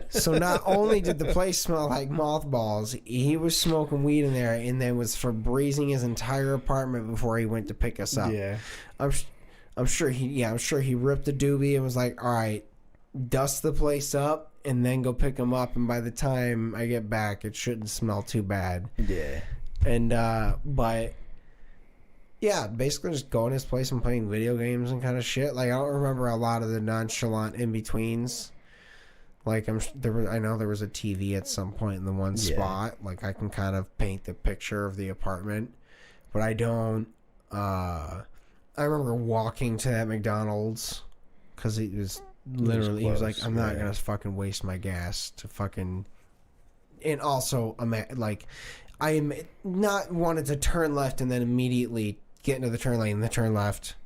So not only did the place smell like mothballs, he was smoking weed in there, and then was Febrezing his entire apartment before he went to pick us up. Yeah. I'm sure he ripped the doobie and was like, all right, dust the place up and then go pick him up, and by the time I get back it shouldn't smell too bad. Yeah. And but yeah, basically just going to his place and playing video games and kind of shit. Like, I don't remember a lot of the nonchalant in-betweens. Like, I know there was a TV at some point in the one spot. Like, I can kind of paint the picture of the apartment. But I don't... I remember walking to that McDonald's because he was literally... He was like, I'm not going to fucking waste my gas to fucking... And also, like, I am not wanted to turn left and then immediately get into the turn lane and then turn left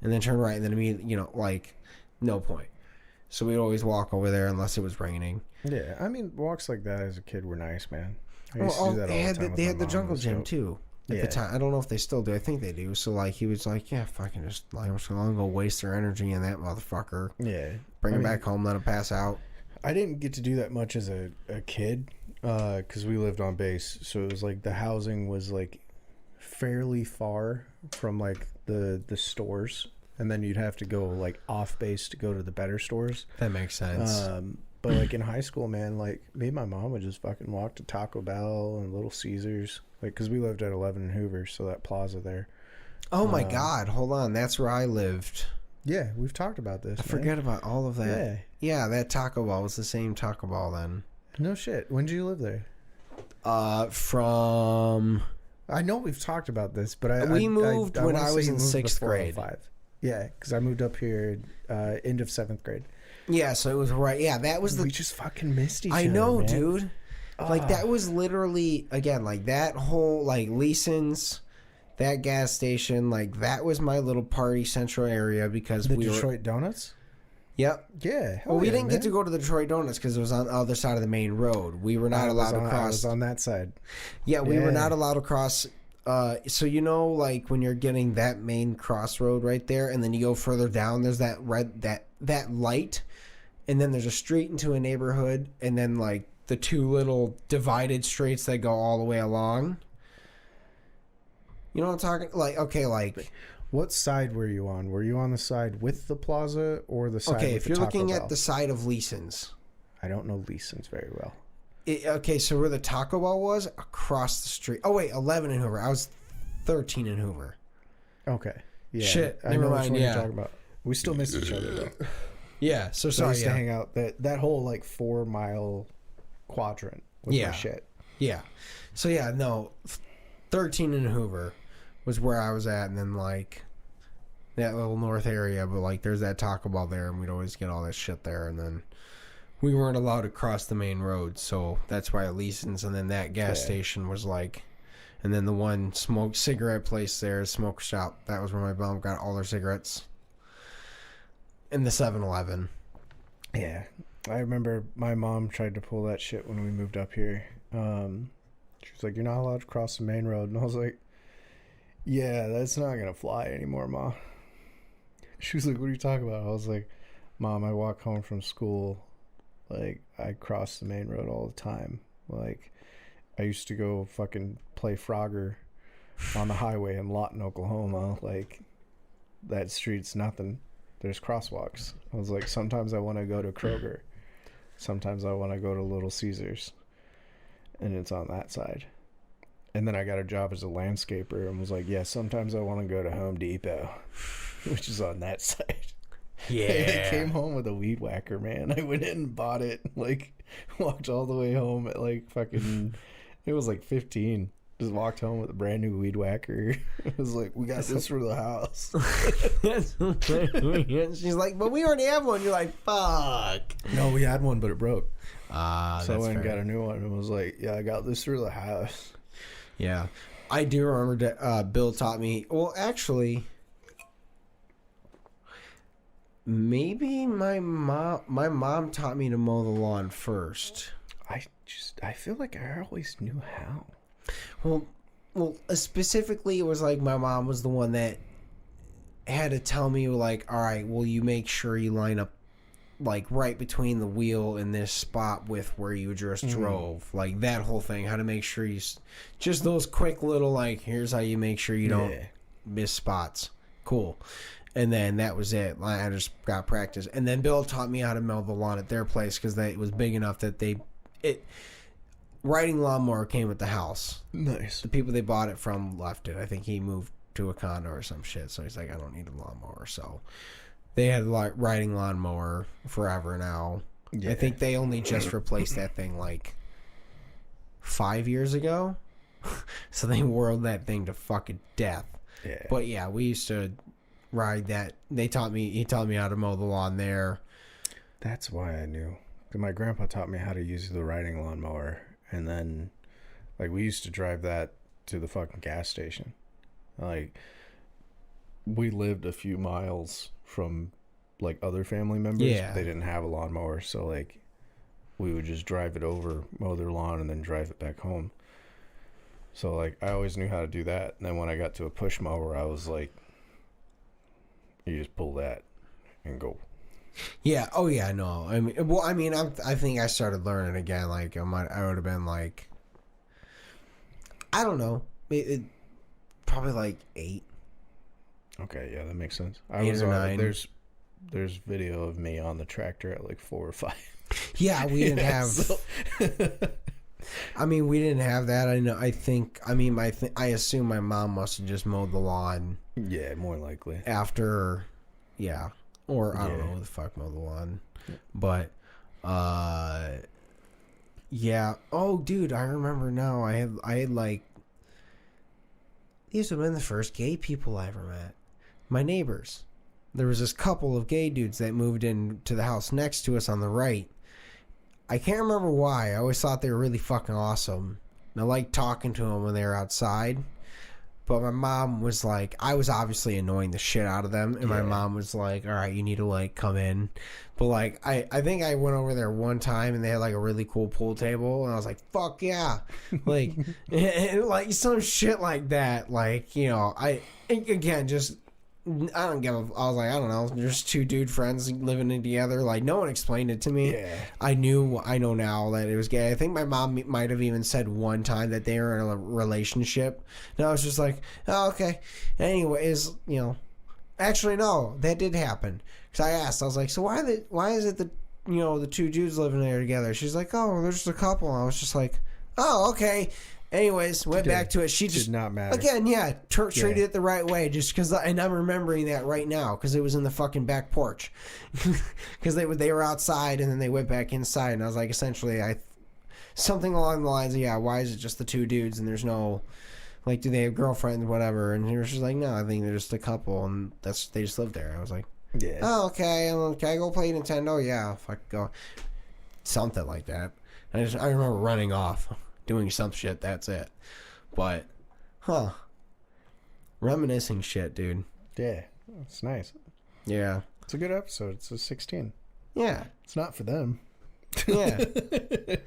and then turn right and then immediately, you know, like, no point. So we'd always walk over there unless it was raining. Yeah, I mean, walks like that as a kid were nice, man. They had the jungle gym too at the time. I don't know if they still do. I think they do. So, like, he was like, yeah, fucking just, like, I'm just gonna go waste their energy in that motherfucker. Yeah. Bring him back home, let him pass out. I didn't get to do that much as a kid because we lived on base. So it was like the housing was like fairly far from like the stores, and then you'd have to go like off base to go to the better stores. That makes sense. But like in high school, man, like me and my mom would just fucking walk to Taco Bell and Little Caesars, like, because we lived at 11 and Hoover, so that plaza there. Oh my God, hold on, that's where I lived. Yeah, we've talked about this. I forget about all of that. Yeah. Yeah, that Taco Bell was the same Taco Bell then. No shit. When did you live there? From... I know we've talked about this, but We moved when wanna I say was you in moved 6th before grade. 05. Yeah, because I moved up here end of 7th grade. Yeah, so it was right. Yeah, that was the... We just fucking missed each other, I know, man. dude. Like, that was literally, again, like, that whole, like, Leeson's, that gas station, like, that was my little party central area because The we were... Detroit Donuts? Yep. Yeah. Well, we didn't get to go to the Detroit Donuts because it was on the other side of the main road. We were not allowed to cross. I was on that side. Yeah, we were not allowed to cross. So you know, like when you're getting that main crossroad right there, and then you go further down, there's that red that light, and then there's a street into a neighborhood, and then like the two little divided streets that go all the way along. You know what I'm talking? Like, okay, like... What side were you on? Were you on the side with the plaza or the side Okay, with if the you're Taco looking Bell? at the side of Leeson's... I don't know Leeson's very well. Okay, so where the Taco Bell was, across the street... Oh, wait, 11 in Hoover. I was 13 in Hoover. Okay. Yeah. Shit, I never know which mind, one yeah. you're talking about. We still miss each other, though. Yeah, so I sorry, used to hang out that whole, like, 4-mile quadrant with my shit. Yeah. So, yeah, no, 13 in Hoover was where I was at, and then, like... that little north area, but like there's that Taco Bell there, and we'd always get all that shit there, and then we weren't allowed to cross the main road, so that's why Leeson's, and then that gas station was like, and then the one cigarette place there, smoke shop, that was where my mom got all her cigarettes, and the 7-Eleven. Yeah, I remember my mom tried to pull that shit when we moved up here. She was like, "You're not allowed to cross the main road," and I was like, "Yeah, that's not gonna fly anymore, Ma." She was like, "What are you talking about?" I was like, "Mom, I walk home from school. Like, I cross the main road all the time. Like, I used to go fucking play Frogger on the highway in Lawton, Oklahoma. Like, that street's nothing. There's crosswalks." I was like, "Sometimes I want to go to Kroger. Sometimes I want to go to Little Caesars. And it's on that side." And then I got a job as a landscaper and was like, "Yeah, sometimes I want to go to Home Depot," which is on that side. Yeah. And I came home with a weed whacker, man. I went in and bought it, like, walked all the way home at, like, fucking, it was like 15. Just walked home with a brand new weed whacker. It was like, "We got this for the house." She's like, "But we already have one." You're like, "Fuck." No, we had one, but it broke. So So I went and got a new one and was like, "Yeah, I got this through the house." Yeah, I do remember that Bill taught me. Well, actually, maybe my mom taught me to mow the lawn first. I feel like I always knew how. Well, specifically, it was like my mom was the one that had to tell me, like, "All right, well, you make sure you line up, like, right between the wheel in this spot with where you just drove." Like, that whole thing, how to make sure you... Just those quick little, like, here's how you make sure you don't miss spots. Cool. And then that was it. I just got practice. And then Bill taught me how to mow the lawn at their place because it was big enough that riding lawnmower came with the house. Nice. The people they bought it from left it. I think he moved to a condo or some shit, so he's like, "I don't need a lawnmower." So they had riding lawnmower forever now. Yeah. I think they only just replaced that thing like 5 years ago. So they whirled that thing to fucking death. Yeah. But yeah, we used to ride that. He taught me how to mow the lawn there. That's why I knew. My grandpa taught me how to use the riding lawnmower, and then, like, we used to drive that to the fucking gas station. Like, we lived a few miles from, like, other family members. Yeah. They didn't have a lawnmower, so, like, we would just drive it over, mow their lawn, and then drive it back home. So, like, I always knew how to do that. And then when I got to a push mower, I was like, you just pull that and go. Yeah. Oh, yeah. No. I think I started learning again. Like, I would have been like, I don't know, probably like 8. Okay, yeah, that makes sense. I 8 was or on 9. There's video of me on the tractor at like 4 or 5. Yeah, we didn't have. We didn't have that. I know. I assume my mom must have just mowed the lawn. Yeah, more likely. After, yeah. Or I don't know who the fuck mowed the lawn. But yeah. Oh dude, I remember now. I had like, these have been the first gay people I ever met. My neighbors. There was this couple of gay dudes that moved into the house next to us on the right. I can't remember why. I always thought they were really fucking awesome. And I liked talking to them when they were outside. But my mom was like, I was obviously annoying the shit out of them. And my mom was like, all right, you need to like come in. But like, I think I went over there one time and they had like a really cool pool table. And I was like, fuck yeah. Like, and like some shit like that. Like, you know, again, just, I don't give a, I was like, I don't know, there's two dude friends living in together. Like, no one explained it to me. Yeah. I know now that it was gay. I think my mom might have even said one time that they were in a relationship. And I was just like, oh, okay. Anyways, you know, actually, no, that did happen. Because I asked, I was like, so why is it that, you know, the two dudes living there together? She's like, oh, they're just a couple. And I was just like, oh, okay. Anyways, went back to it. She just did not matter. Again, yeah, treated it the right way. Just because, and I'm remembering that right now because it was in the fucking back porch. Because they were outside and then they went back inside, and I was like, essentially, something along the lines of, yeah, why is it just the two dudes and there's no, like, do they have girlfriends, whatever? And he was just like, no, I think they're just a couple, and they just live there. I was like, yeah, oh, okay. Can I go play Nintendo? Yeah, fuck, go, something like that. I remember running off. Doing some shit, that's it. But, reminiscing shit, dude. Yeah, it's nice. Yeah. It's a good episode. It's a 16. Yeah. It's not for them. Yeah. But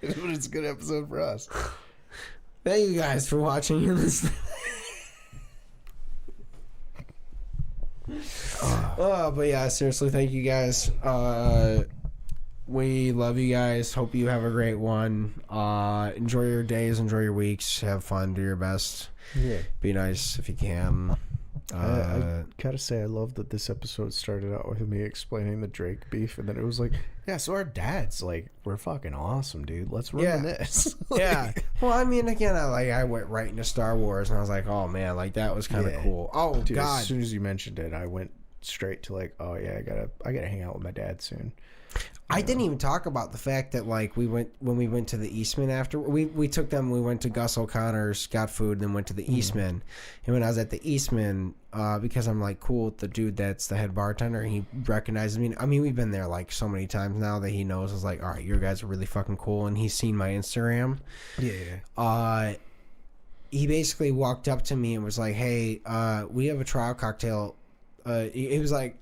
it's a good episode for us. Thank you guys for watching and listening. But yeah, seriously, thank you guys. We love you guys. Hope you have a great one. Enjoy your days, enjoy your weeks, have fun, do your best. Yeah. Be nice if you can. I gotta say, I love that this episode started out with me explaining the Drake beef, and then it was like, yeah, so our dads, like, we're fucking awesome, dude. Let's reminisce. Like, yeah. Well, I mean, again, I went right into Star Wars, and I was like, oh man, like that was kind of cool. Oh, dude, God. As soon as you mentioned it, I went straight to like, oh yeah, I gotta hang out with my dad soon. I didn't even talk about the fact that like when we went to the Eastman after we took them, we went to Gus O'Connor's, got food, then went to the Eastman. And when I was at the Eastman, because I'm like cool with the dude that's the head bartender, he recognizes me. I mean, we've been there like so many times now that he knows. I was like, all right, your guys are really fucking cool, and he's seen my Instagram. Yeah. He basically walked up to me and was like, hey, we have a trial cocktail. He's like,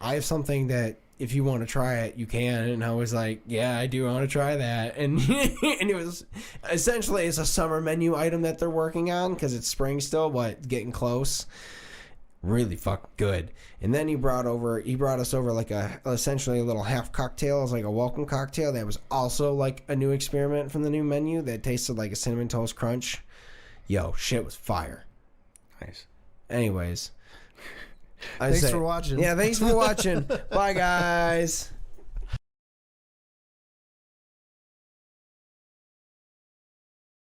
I have something that, if you want to try it, you can. And I was like, yeah, I do want to try that. And and it was essentially, it's a summer menu item that they're working on because it's spring still, but getting close. Really fucking good. And then he brought us over like essentially a little half cocktail. It was like a welcome cocktail that was also like a new experiment from the new menu that tasted like a Cinnamon Toast Crunch. Yo, shit was fire. Nice. Anyways. Thanks for watching. Yeah, thanks for watching. Bye, guys.